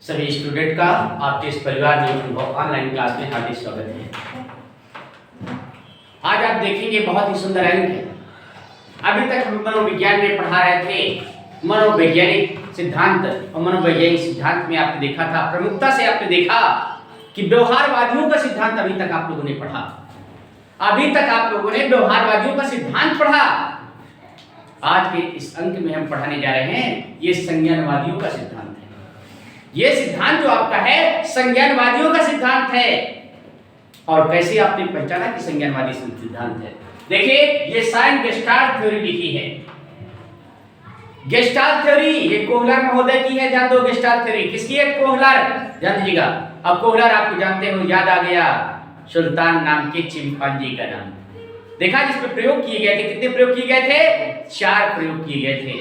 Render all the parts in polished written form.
सभी स्टूडेंट का आपके इस परिवार में अनुभव ऑनलाइन क्लास में हार्दिक स्वागत है। आज आप देखेंगे बहुत ही सुंदर अंक है। अभी तक हम मनोविज्ञान में पढ़ा रहे थे मनोवैज्ञानिक सिद्धांत, और मनोवैज्ञानिक सिद्धांत में आपने देखा था, प्रमुखता से आपने देखा कि व्यवहारवादियों का सिद्धांत अभी तक आप लोगों ने पढ़ा। अभी तक आप लोगों ने व्यवहारवादियों का सिद्धांत पढ़ा। आज के इस अंक में हम पढ़ाने जा रहे हैं ये संज्ञानवादियों का सिद्धांत है। ये सिद्धांत जो आपका है संज्ञानवादियों का सिद्धांत है। और कैसे आपने पहचाना कि संज्ञानवादी सिद्धांत है? देखिए, ये साइन गेस्टाल्ट थ्योरी लिखी है। गेस्टाल्ट थ्योरी ये कोहलर महोदय की है। जान दो गेस्टाल्ट थ्योरी किसकी है? कोहलर, जान लीजिएगा। अब कोहलर आपको जानते हो, याद आ गया, सुल्तान नाम के चिंपांजी का नाम। देखा जिस पे प्रयोग किए गए थे, कितने प्रयोग किए गए थे? 4 प्रयोग किए गए थे।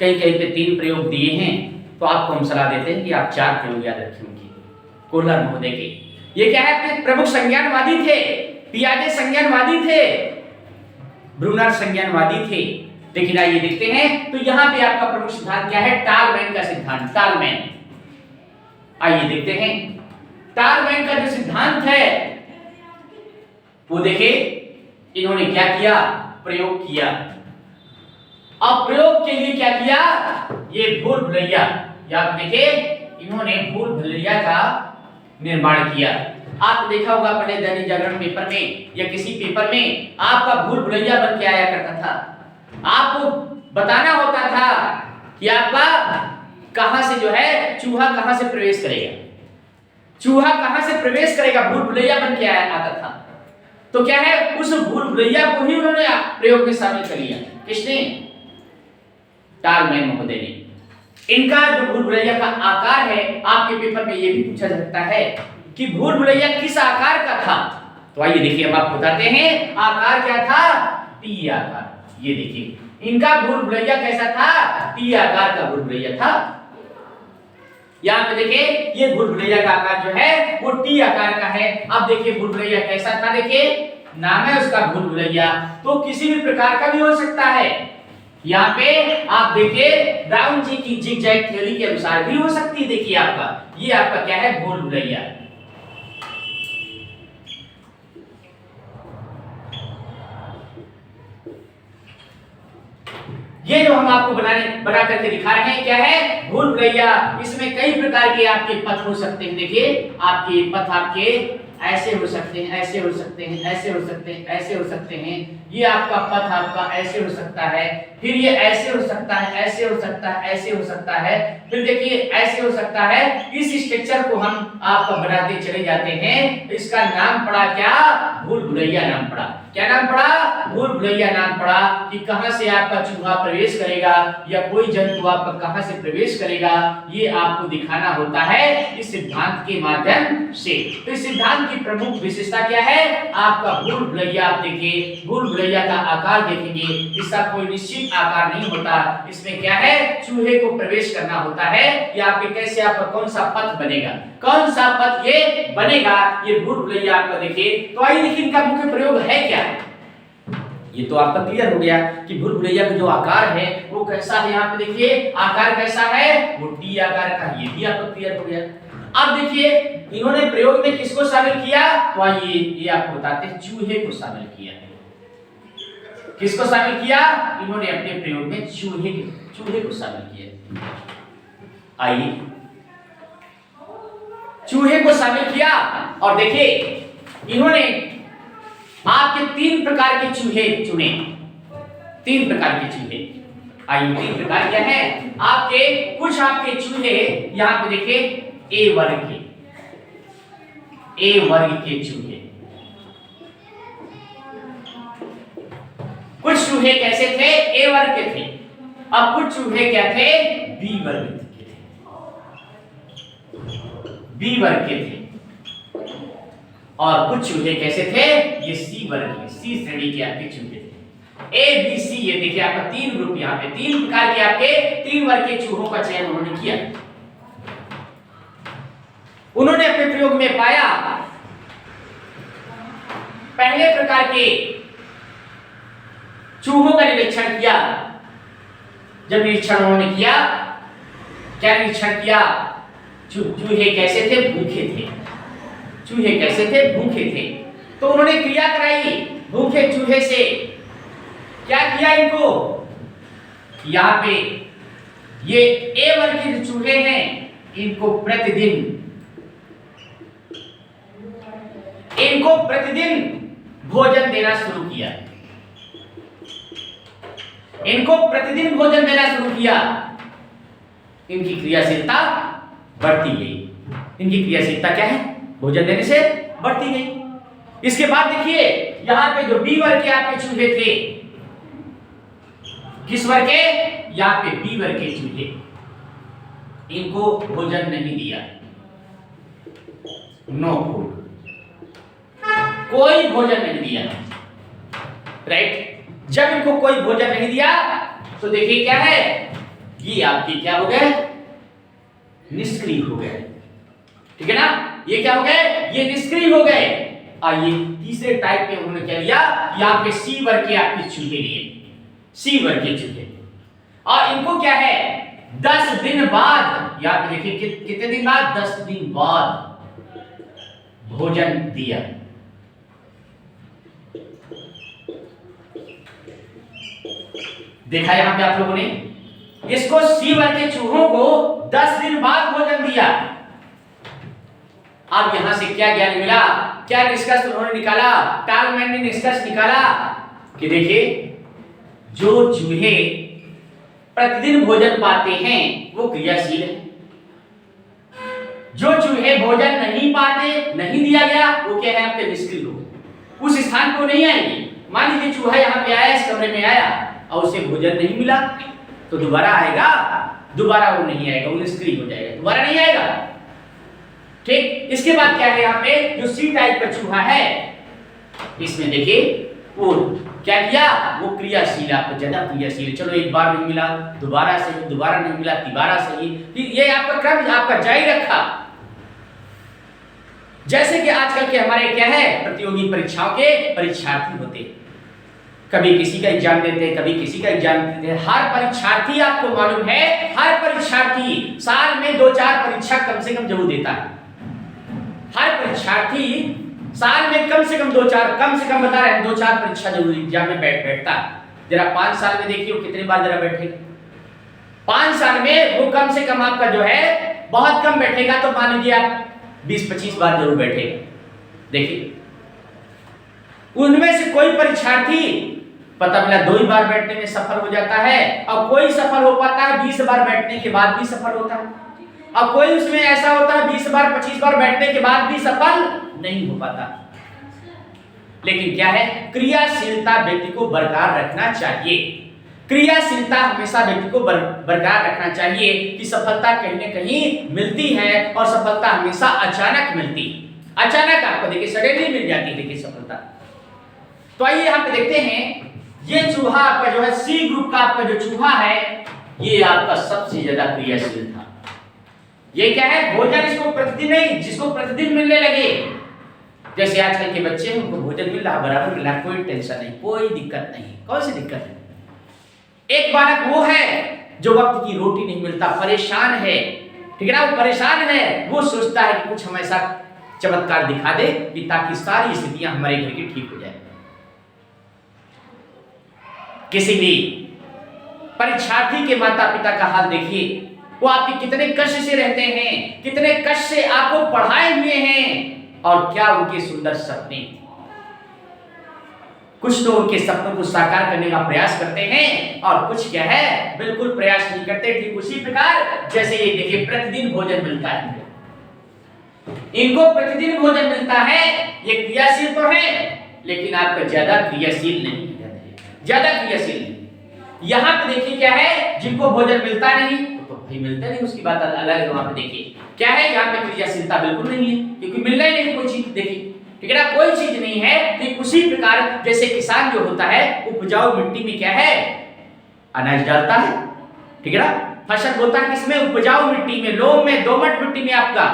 कहीं कहीं पे 3 प्रयोग दिए हैं, तो आपको हम सलाह देते हैं कि आप 4 प्रयोग याद रखें उनकी, कोहलर महोदय के। ये क्या है? अपने प्रमुख संज्ञानवादी थे। पियाजे संज्ञानवादी थे, ब्रूनर संज्ञानवादी थे। लेकिन आइए देखते हैं, तो यहाँ पे आपका प्रमुख सिद्धांत क्या है? टालमैन का सिद्धांत, टालमैन। आइए देखते हैं टालमैन का जो सिद्धांत है वो देखिए, इन्होंने क्या किया? प्रयोग किया। अब प्रयोग के लिए क्या किया? ये भूल भुलैया, याद देखिए, इन्होंने भूल भुलैया का निर्माण किया। आपने देखा होगा पहले दैनिक जागरण पेपर में या किसी पेपर में आपका भूल भुलैया बन के आया करता था। आपको बताना होता था कि आपका कहां से जो है चूहा कहां से प्रवेश करेगा, चूहा कहां से प्रवेश करेगा, भूल भुलैया बन के आया आता था। तो क्या है, उस भूल भुलैया को ही उन्होंने प्रयोग में शामिल कर लिया। किसने? टालमैन महोदय ने। इनका जो भूल भुलैया का आकार है, आपके पेपर में ये भी पूछा जा सकता है कि भूल भुलैया किस आकार का था। तो आइए देखिए, हम आपको बताते हैं आकार क्या था? टी आकार। ये देखिए, इनका भूल भुलैया कैसा था? टी आकार का भूल भुलैया था। यहाँ पे देखिए, ये भूल भुलैया का आकार जो है वो टी आकार का है। अब देखिए भूल भुलैया कैसा था, देखिए नाम है उसका भूल भुलैया, तो किसी भी प्रकार का भी हो सकता है। यहाँ पे आप देखिए ब्राउन जी की जिगजैग थ्योरी के अनुसार भी हो सकती है। देखिए आपका ये आपका क्या है? भूल भुलैया। ये जो हम आपको बना करके दिखा रहे हैं क्या है? भूल भुलैया। इसमें कई प्रकार के आपके पथ हो सकते हैं। देखिए आपके पथ आपके ऐसे हो सकते हैं, ऐसे हो सकते हैं, ऐसे हो सकते हैं, ऐसे हो सकते हैं। ये आपका पथ आपका ऐसे हो सकता है, फिर ये ऐसे हो सकता है, ऐसे हो सकता है, ऐसे हो सकता है, फिर देखिए ऐसे हो सकता है। इस स्ट्रक्चर को हम आपका बनाते चले जाते हैं। इसका नाम पड़ा क्या? भूल भुलैया नाम पड़ा। क्या नाम पड़ा? भूल भुलैया नाम पड़ा। कि कहां से आपका चूहा प्रवेश करेगा या कोई जंतु आपका कहां से प्रवेश करेगा, ये आपको दिखाना होता है इस सिद्धांत के माध्यम से। तो इस सिद्धांत की प्रमुख विशेषता क्या है? आपका भूल भुलैया। आप देखिए भूल भुलैया का आकार देखेंगे, इसका कोई निश्चित आकार नहीं होता। इसमें क्या है? चूहे को प्रवेश करना होता है। या आपके कैसे आपका कौन सा पथ बनेगा, कौन सा पथ ये बनेगा, ये भूल भुलैया आपका देखिए। तो आइए देखिए इनका मुख्य प्रयोग है क्या। ये तो आपका क्लियर हो गया कि भूल भुलैया का जो आकार है वो कैसा है। यहाँ पे देखिए आकार कैसा है? वो टी आकार का। ये भी आपको क्लियर हो गया। अब देखिए इन्होंने प्रयोग में किसको शामिल किया? तो आइए ये आपको बताते हैं, चूहे को शामिल किया। किसको शामिल किया? इन्होंने अपने प्रयोग में चूहे को शामिल किया। आइए चूहे को शामिल किया और देखिए इन्होंने आपके 3 प्रकार के चूहे चुने। 3 प्रकार के चूहे। आइए 3 प्रकार क्या है? आपके कुछ आपके चूहे यहां पे देखिए ए वर्ग के चूहे। कुछ चूहे कैसे थे? ए वर्ग के थे। अब कुछ चूहे क्या थे? बी वर्ग के थे। बी वर्ग के थे। और कुछ चूहे कैसे थे? ये सी वर्ग के, सी श्रेणी के आपके चूहे थे। ए बी सी, ये देखिए आपका 3 ग्रुप, यहाँ पे 3 प्रकार के आपके 3 वर्ग के चूहों का चयन उन्होंने किया। उन्होंने अपने प्रयोग में पाया पहले प्रकार के चूहों का निरीक्षण किया। जब निरीक्षण उन्होंने किया, क्या निरीक्षण किया? चूहे कैसे थे? भूखे थे। चूहे कैसे थे? भूखे थे। तो उन्होंने क्रिया कराई भूखे चूहे से। क्या किया इनको? यहाँ पे ये ए वर्ग के जो चूहे हैं इनको प्रतिदिन भोजन देना शुरू किया। इनको प्रतिदिन भोजन देना शुरू किया। इनकी क्रियाशीलता बढ़ती गई। इनकी क्रियाशीलता क्या है? भोजन देने से बढ़ती गई। इसके बाद देखिए यहां पे जो बी वर्ग के आपके चूहे थे, किस वर्ग के? यहाँ पे बी वर्ग के चूहे, इनको भोजन नहीं दिया। नो फूड, कोई भोजन नहीं दिया। राइट? जब इनको कोई भोजन नहीं दिया तो देखिए क्या है, ये आपके क्या हो गए? निष्क्रिय हो गए। ठीक है ना? ये क्या हो गए? ये निष्क्रिय हो गए। और ये तीसरे टाइप में उन्होंने क्या लिया? यहाँ पे सी वर्ग के आपके चूहे लिए, सी वर्ग के चूहे। और इनको क्या है? 10 दिन बाद, यहाँ पे देखिए कितने दिन बाद? 10 दिन बाद भोजन दिया। देखा यहां पे आप लोगों ने? इसको सी वर्ग के चूहों को 10 दिन बाद भोजन दिया। अब यहां से क्या ज्ञान मिला? क्या निष्कर्ष उन्होंने निकाला? टालमैन ने निष्कर्ष निकाला कि देखिए जो चूहे प्रतिदिन भोजन पाते हैं वो क्रियाशील है। जो चूहे भोजन नहीं पाते, नहीं दिया गया, वो क्या है? आपके निष्क्रिय हो गए। उस स्थान को नहीं आएंगे। मान लीजिए चूहा यहाँ पे आया, इस कमरे में आया और उसे भोजन नहीं मिला तो दोबारा आएगा? दोबारा वो नहीं आएगा, वो निष्क्रिय हो जाएगा, दोबारा नहीं आएगा। ठीक? इसके बाद क्या है? यहाँ पे जो सी टाइप का चूहा है, इसमें देखिए वो क्या किया? वो क्रियाशील, आपको ज्यादा क्रियाशील। चलो एक बार नहीं मिला, दोबारा सही, दोबारा नहीं मिला, तिबारा सही, ये आपका क्रम आपका जारी रखा। जैसे कि आजकल के हमारे क्या है, प्रतियोगी परीक्षाओं के परीक्षार्थी होते, कभी किसी का एग्जाम देते हैं, कभी किसी का एग्जाम देते हैं। हर परीक्षार्थी, आपको मालूम है, हर परीक्षार्थी साल में 2-4 परीक्षा कम से कम जरूर देता है। हर परीक्षार्थी साल में कम से कम 2-4, कम से कम बता रहे हैं 2-4 परीक्षा जरूर एग्जाम में बैठता। जरा 5 साल में देखिए वो कितनी बार जरा बैठेगा। 5 साल में वो कम से कम आपका जो है बहुत कम बैठेगा, तो मान लीजिए आप 20-25 बार जरूर बैठेगा। देखिए उनमें से कोई परीक्षार्थी पता मिला 2 ही बार बैठने में सफल हो जाता है, और कोई सफल हो पाता है 20 बार बैठने के बाद भी सफल होता है, और कोई उसमें ऐसा होता है 20 बार 25 बार बैठने के बाद भी सफल नहीं हो पाता। लेकिन क्या है? क्रियाशीलता व्यक्ति को बरकरार रखना चाहिए। क्रियाशीलता हमेशा व्यक्ति को बरकरार रखना चाहिए कि सफलता कहीं न कहीं मिलती है, और सफलता हमेशा अचानक मिलती है। अचानक आपको देखिए सडनली मिल जाती है देखिए सफलता। तो आइए यहाँ पे देखते हैं, ये चूहा आपका जो है सी ग्रुप का आपका जो चूहा है, ये आपका सबसे ज्यादा क्रियाशील था। ये क्या है? भोजन इसको प्रतिदिन नहीं, जिसको प्रतिदिन मिलने लगे, जैसे आजकल के बच्चे हैं उनको भोजन मिल रहा, बराबर मिल रहा, कोई टेंशन नहीं, कोई दिक्कत नहीं। कौन सी दिक्कत है? एक बालक वो है जो वक्त की रोटी नहीं मिलता, परेशान है। ठीक है ना? वो परेशान है, वो सोचता है कि कुछ हम ऐसा चमत्कार दिखा दे कि ताकि सारी स्थितियां हमारे घर की ठीक हो जाए। किसी भी परीक्षार्थी के माता पिता का हाल देखिए, वो आपके कितने कष्ट से रहते हैं, कितने कष्ट से आपको पढ़ाए हुए हैं, और क्या उनके सुंदर सपने। कुछ तो उनके सपनों को साकार करने का प्रयास करते हैं, और कुछ क्या है, बिल्कुल प्रयास नहीं करते। ठीक उसी प्रकार जैसे ये देखिए प्रतिदिन भोजन मिलता है, इनको प्रतिदिन भोजन मिलता है, ये क्रियाशील तो है लेकिन आपका ज्यादा क्रियाशील नहीं, ज्यादा क्रियाशील नहीं। यहां पे देखिए क्या है, जिनको भोजन मिलता नहीं तो भाई मिलता नहीं, उसकी बात अलग है। वहां पे देखिए क्या है, यहाँ पे क्रियाशीलता बिल्कुल नहीं है, क्योंकि मिलना ही नहीं कोई चीज। देखिए ठीक है ना, कोई चीज नहीं है। ठीक उसी प्रकार जैसे किसान जो होता है उपजाऊ मिट्टी में क्या है, अनाज डालता है। ठीक है ना, फसल बोता है किसमें? उपजाऊ मिट्टी में, लोम में, दोमट मिट्टी में आपका।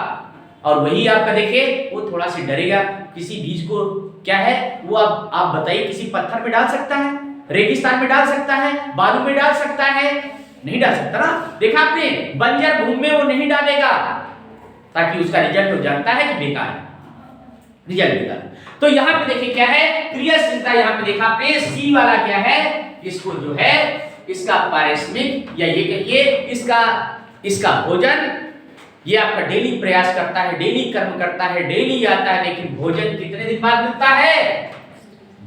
और वही आपका देखिए वो थोड़ा सा डरेगा किसी बीज को, क्या है वो आप बताइए किसी पत्थर में डाल सकता है, रेगिस्तान में डाल सकता है, बालू में डाल सकता है? नहीं डाल सकता ना। देखा आपने, बंजर भूमि में वो नहीं डालेगा। ताकि उसका रिजल्ट वो जानता है कि बेकार है, रिजल्ट बेकार। तो यहाँ पे देखिए क्या है, क्रियाशीलता यहाँ पे देखा आपने, सी वाला क्या है, इसको जो है इसका पारिश्रमिक या ये कहिए इसका भोजन, ये आपका डेली प्रयास करता है, डेली कर्म करता है, डेली आता है, लेकिन भोजन कितने दिन बाद मिलता है?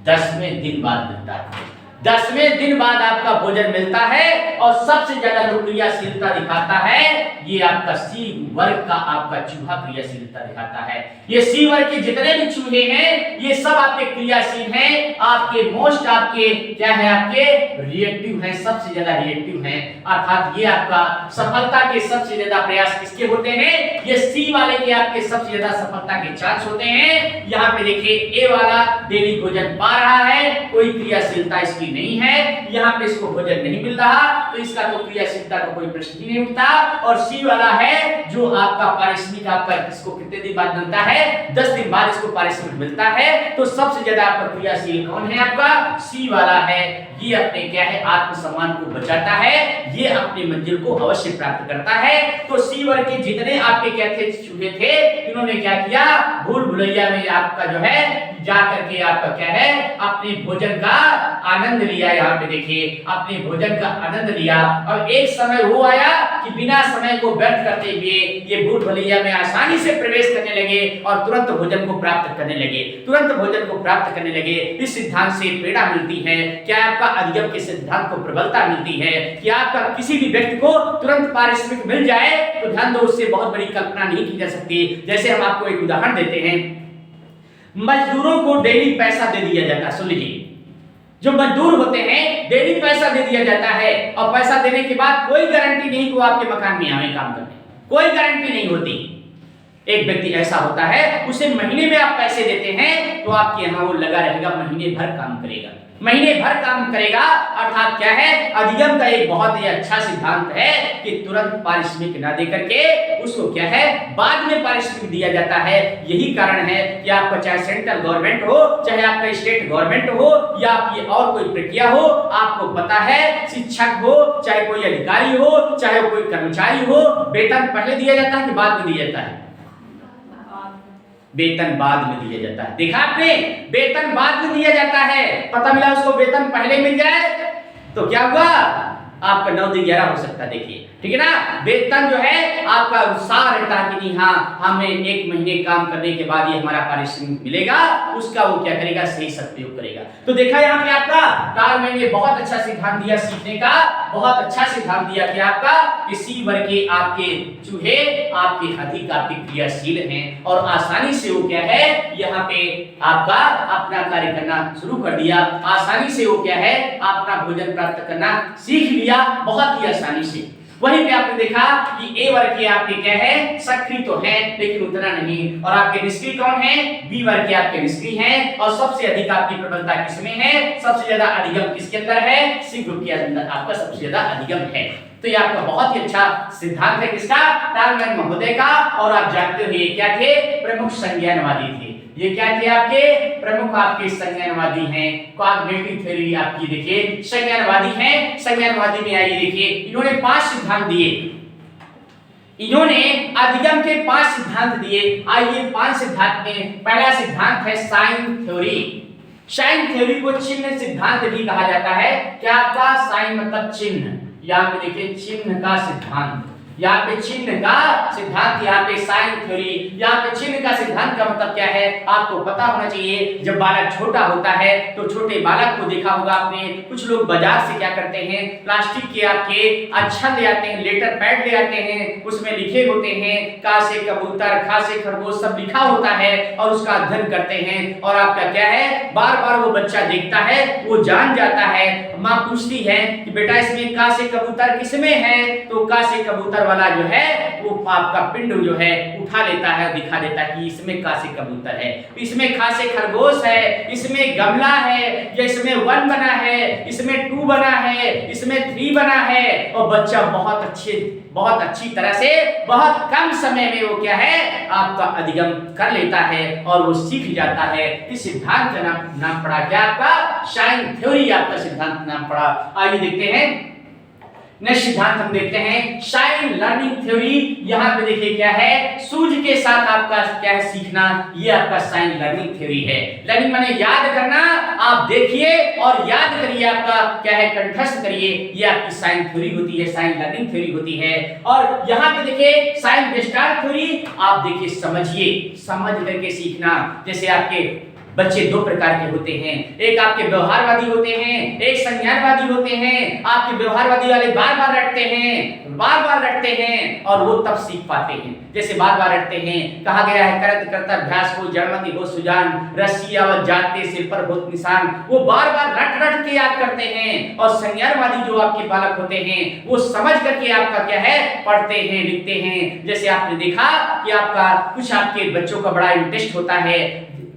10वें दिन बाद मिलता है। 10वें दिन बाद आपका भोजन मिलता है। और सबसे ज्यादा जो क्रियाशीलता दिखाता है ये आपका सी वर्ग का आपका चूहा क्रियाशीलता दिखाता है। ये सी वर्ग के जितने भी चूहे हैं ये सब आपके क्रियाशील हैं, आपके मोस्ट आपके क्या है, आपके रिएक्टिव हैं, सबसे ज्यादा रिएक्टिव हैं। अर्थात ये आपका सफलता के सबसे ज्यादा प्रयास किसके होते हैं? ये सी वाले के आपके सबसे ज्यादा सफलता के चांस होते हैं। यहाँ पे देखिए ए वाला डेली भोजन पा रहा है, कोई क्रियाशीलता इसकी नहीं है, यहाँ पे इसको भोजन नहीं मिल रहा, तो इसका तो क्रियाशीलता का कोई प्रश्न ही नहीं उठता। और सी वाला है जो आपका पारिश्रमिक आपका इसको कितने दिन बाद मिलता है? 10 दिन बाद इसको पारिश्रमिक मिलता है। तो सबसे ज्यादा आपका क्रियाशील कौन है? आपका सी वाला है। ये अपने क्या है, आत्मसम्मान को बचाता है, ये अपनी मंजिल को अवश्य प्राप्त करता है। तो सी वर्ग के जितने आपके क्या थे, चूहे थे, इन्होंने क्या किया, भूल भुलैया में आपका जो है जा करके आपका क्या है, अपने भोजन का आनंद लिया। यहाँ पे देखिए अपने भोजन का आनंद लिया। और एक समय वो आया कि बिना समय को व्यर्थ करते हुए ये भूल भुलैया में आसानी से प्रवेश करने लगे और तुरंत भोजन को प्राप्त करने लगे, तुरंत भोजन को प्राप्त करने लगे। इस सिद्धांत से प्रेरणा मिलती है, क्या आपका अधिगम के सिद्धांत को प्रबलता मिलती है कि आपका किसी भी व्यक्ति को तुरंत पारिश्रमिक मिल जाए तो ध्यान दो, उससे बहुत बड़ी कल्पना नहीं की जा सकती। जैसे हम आपको एक उदाहरण देते हैं, मजदूरों को डेली पैसा दे दिया जाता है। सुन लीजिए, जो मजदूर होते हैं डेली पैसा दे दिया जाता है और पैसा देने के बाद कोई गारंटी नहीं कि वो आपके मकान में आवे काम करने, कोई गारंटी नहीं होती। एक व्यक्ति ऐसा होता है, उसे महीने में आप पैसे देते हैं तो आपके यहाँ वो लगा रहेगा, महीने भर काम करेगा, महीने भर काम करेगा। अर्थात क्या है, अधिगम का एक बहुत ही अच्छा सिद्धांत है कि तुरंत पारिश्रमिक ना दे करके उसको क्या है, बाद में पारिश्रमिक दिया जाता है। यही कारण है कि आपका चाहे सेंट्रल गवर्नमेंट हो, चाहे आपका स्टेट गवर्नमेंट हो या आपकी और कोई प्रक्रिया हो, आपको पता है शिक्षक हो, चाहे कोई अधिकारी हो, चाहे कोई कर्मचारी हो, वेतन पहले दिया जाता है कि बाद में दिया जाता है? वेतन बाद में दिया जाता है। देखा आपने, वेतन बाद में दिया जाता है। पता मिला उसको वेतन पहले मिल जाए तो क्या हुआ, आपका 9 दिन 11 हो सकता है। देखिए ठीक है ना, वेतन जो है आपका उत्साह रहता है कि नहीं हाँ हमें 1 महीने काम करने के बाद ये हमारा पारिश्रमिक मिलेगा, उसका वो क्या करेगा, सही सदुपयोग करेगा। तो देखा यहाँ पे आपका टालमैन ने बहुत अच्छा सिद्धांत दिया सीखने का, बहुत अच्छा सिद्धांत दिया कि आपका किसी वर्ग के आपके चूहे आपके अधिक आपके क्रियाशील हैं और आसानी से वो क्या है, यहाँ पे आपका अपना कार्य करना शुरू कर दिया। आसानी से वो क्या है, अपना भोजन प्राप्त करना सीख लिया, बहुत ही आसानी से। वहीं पे आपने देखा कि ए वर्ग के आपके क्या है, सक्रिय तो है लेकिन उतना नहीं। और आपके निष्क्रिय कौन है? बी वर्ग के आपके निष्क्रिय हैं। और सबसे अधिक आपकी प्रबलता किसमें है? सबसे ज्यादा अधिगम किसके अंदर है? सी ग्रुप के अंदर आपका सबसे ज्यादा अधिगम है। तो ये आपका बहुत ही अच्छा सिद्धांत है किसका? टालमैन महोदय का। और आप जानते हो ये क्या थे? प्रमुख संज्ञानवादी थे। ये क्या थे? आपके प्रमुख आपके संज्ञानवादी हैं। कॉग्निटिव थ्योरी आपकी देखिए संज्ञानवादी हैं। संज्ञानवादी में आइए देखिए इन्होंने 5 सिद्धांत दिए, इन्होंने अधिगम के 5 सिद्धांत दिए। आइए 5 सिद्धांत में पहला सिद्धांत है साइन थ्योरी। साइन थ्योरी को चिन्ह सिद्धांत भी कहा जाता है। क्या आपका? साइन मतलब चिन्ह, यहाँ पे देखिए चिन्ह का सिद्धांत, यहाँ पे चिन्ह का सिद्धांत, यहाँ पे साइन थ्योरी। यहाँ पे चिन्ह का सिद्धांत का मतलब क्या है आपको पता होना चाहिए। जब बालक छोटा होता है तो छोटे बालक को देखा होगा आपने, कुछ लोग बाजार से क्या करते हैं, प्लास्टिक के आपके अक्षर ले आते हैं, लेटर पैड ले आते हैं, उसमें लिखे होते हैं का से कबूतर, खा से खरगोश, सब लिखा होता है और उसका अध्ययन करते हैं। और आपका क्या है, बार बार वो बच्चा देखता है, वो जान जाता है। माँ पूछती है कि बेटा इसमें का से कबूतर किसमें है? तो का से कबूतर वाला जो है वो आपका पिंड जो है उठा लेता है और दिखा देता है कि इसमें का से कबूतर है, इसमें खा से खरगोश है, इसमें गमला है, या इसमें 1 बना है, इसमें 2 बना है, इसमें 3 बना है। और बच्चा बहुत अच्छी तरह से बहुत कम समय में वो क्या है आपका अधिगम कर लेता है और वो सीख जाता है। इस सिद्धांत का नाम पड़ा क्या? आपका साइन थ्योरी आपका सिद्धांत नाम पड़ा। आइए देखते हैं नेक्स्ट सिद्धांत हम देखते हैं साइन लर्निंग थ्योरी। यहाँ पे देखिए क्या है, सूझ के साथ आपका क्या है सीखना, ये आपका साइन लर्निंग थ्योरी है। लर्निंग माने याद करना, आप देखिए और याद करिए, आपका क्या है कंठस्थ करिए, ये आपकी साइन थ्योरी होती है, साइन लर्निंग थ्योरी होती है। और यहाँ पे देखिए साइन गेस्टाल्ट थ्योरी, आप देखिए समझिए, समझ करके सीखना। जैसे आपके बच्चे दो प्रकार के होते हैं, एक आपके व्यवहारवादी होते हैं, एक संज्ञानवादी होते हैं। आपके व्यवहारवादी वाले बार बार रटते हैं और वो तब सीख पाते हैं। जैसे बार बार रटते हैं, कहा गया है करत करता अभ्यास को जड़मति हो सुजान, रस्सी आवत जाते सिर पर होत निशान। वो बार बार रट के याद करते हैं। और संज्ञानवादी जो आपके बालक होते हैं, वो समझ करके आपका क्या है पढ़ते हैं, लिखते हैं। जैसे आपने देखा कि आपका कुछ आपके बच्चों का बड़ा इंटरेस्ट होता है,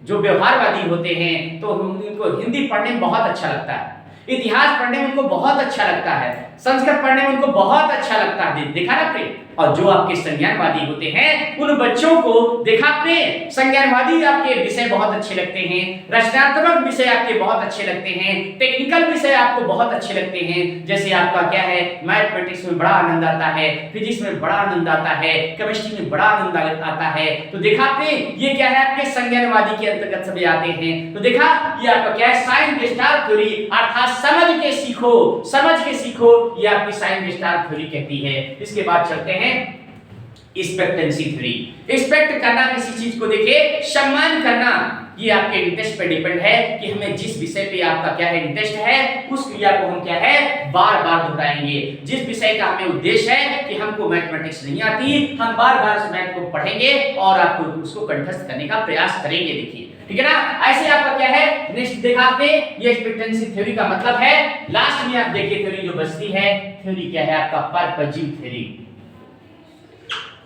जो व्यवहारवादी होते हैं तो उनको हिंदी पढ़ने में बहुत अच्छा लगता है, इतिहास पढ़ने में उनको बहुत अच्छा लगता है, संस्कृत पढ़ने में उनको बहुत अच्छा लगता है, देखा ना आपने। और जो आपके संज्ञानवादी होते हैं, उन बच्चों को देखा आपने, संज्ञानवादी आपके विषय बहुत अच्छे लगते हैं, रचनात्मक विषय आपके बहुत अच्छे लगते हैं, टेक्निकल विषय आपको बहुत अच्छे लगते हैं। जैसे आपका क्या है मैथमेटिक्स में बड़ा आनंद आता है, फिजिक्स में बड़ा आनंद आता है, केमिस्ट्री में बड़ा आनंद आता है। तो देखा आपने, ये क्या है आपके संज्ञानवादी के अंतर्गत सभी आते हैं। तो देखा ये आपका क्या है साइन गेस्टाल्ट थ्योरी, अर्थात समझ के सीखो, समझ के सीखो, ये आपकी साइन गेस्टाल्ट थ्योरी कहती है। इसके बाद चलते हैं एक्सपेक्टेंसी थ्योरी। एक्सपेक्ट करना किसी चीज को, देखिए सम्मान करना, ये आपके इंटरेस्ट पे डिपेंड है कि हमें जिस विषय पे आपका क्या है इंटरेस्ट है, उस क्रिया को हम क्या है बार बार दोहराएंगे। जिस विषय का हमें उद्देश्य है कि हमको मैथमेटिक्स नहीं आती, हम बार बार उस मैथ को पढ़ेंगे और आपको उसको कंठस्थ करने का प्रयास करेंगे। देखिए ठीक है ना, ऐसे आपका क्या है नेक्स्ट देखा आपने, ये एक्सपेक्टेंसी थ्योरी का मतलब है। लास्ट में आप देखिए थ्योरी जो बचती है, थ्योरी क्या है आपका पर्पजीव थ्योरी।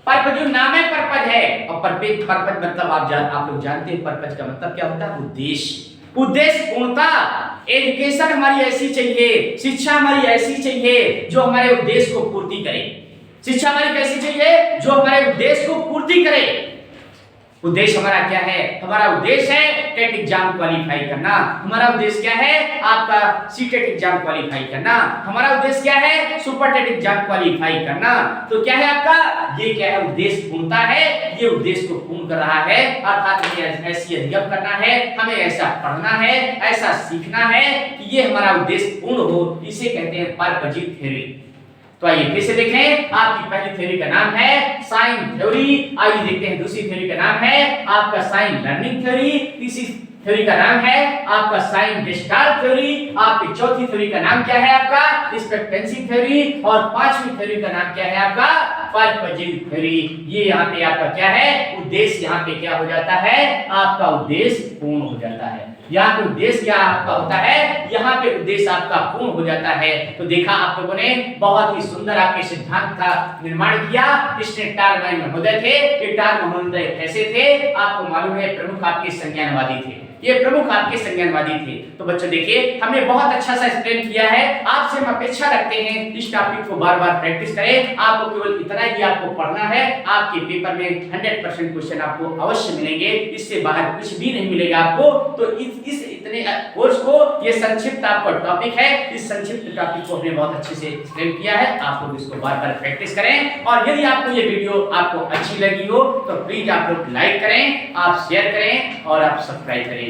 पर्पज नाम है, पर्पज है, और पर्पज मतलब आप लोग जानते हैं पर्पज का मतलब क्या होता है, उद्देश्य। उद्देश्य पूर्णता, एजुकेशन हमारी ऐसी चाहिए, शिक्षा हमारी ऐसी चाहिए जो हमारे उद्देश्य को पूर्ति करे। शिक्षा हमारी कैसी चाहिए, जो हमारे उद्देश्य को पूर्ति करे। उद्देश्य हमारा क्या है, हमारा उद्देश्य है टेट एग्जाम क्वालिफाई करना, हमारा उद्देश्य क्या है आपका सीटेट एग्जाम क्वालिफाई करना, हमारा उद्देश्य क्या है सुपर टेट एग्जाम क्वालिफाई करना। तो क्या है आपका, ये क्या है उद्देश्य पूर्णता है, ये उद्देश्य को पूर्ण कर रहा है। अर्थात हमें ऐसी अधिगम करना है, हमें ऐसा पढ़ना है, ऐसा सीखना है कि ये हमारा उद्देश्य पूर्ण हो, इसे कहते हैं पर्पजीव थ्योरी। तो आइए फिर से देखें, आपकी पहली थ्योरी का नाम है साइन थ्योरी। आइए देखते हैं दूसरी थ्योरी का नाम है आपका साइन लर्निंग थ्योरी। तीसरी थ्योरी का नाम है आपका साइन गेस्टाल्ट थ्योरी। आपकी चौथी थ्योरी का नाम क्या है आपका एक्सपेक्टेंसी थ्योरी। और पांचवी थ्योरी का नाम क्या है आपका पर्पजीव थ्योरी। ये यहाँ पे आपका क्या है उद्देश्य, यहाँ पे क्या हो जाता है आपका उद्देश्य पूर्ण हो जाता है। यहाँ पे उद्देश्य क्या आपका होता है, यहाँ पे उद्देश्य आपका पूर्ण हो जाता है। तो देखा आप लोगों ने बहुत ही सुंदर आपके सिद्धांत का निर्माण किया। किसने टारमैन महोदय थे। ये टारमैन महोदय कैसे थे आपको मालूम है, प्रमुख आपके संज्ञानवादी थे, ये प्रमुख आपके संज्ञानवादी थे। तो बच्चों देखिए हमने बहुत अच्छा सा एक्सप्लेन किया है, आपसे हम अपेक्षा रखते हैं इस टॉपिक को बार बार प्रैक्टिस करें। आपको केवल इतना ही आपको पढ़ना है, आपके पेपर में 100% क्वेश्चन आपको अवश्य मिलेंगे, इससे बाहर कुछ भी नहीं मिलेगा आपको। तो इस इतने कोर्स को, ये संक्षिप्त आपका टॉपिक है, इस संक्षिप्त टॉपिक को हमने बहुत अच्छे से एक्सप्लेन किया है। आप लोग इसको बार बार प्रैक्टिस करें, और यदि आपको ये वीडियो आपको अच्छी लगी हो तो प्लीज आप लोग लाइक करें, आप शेयर करें और आप सब्सक्राइब करें।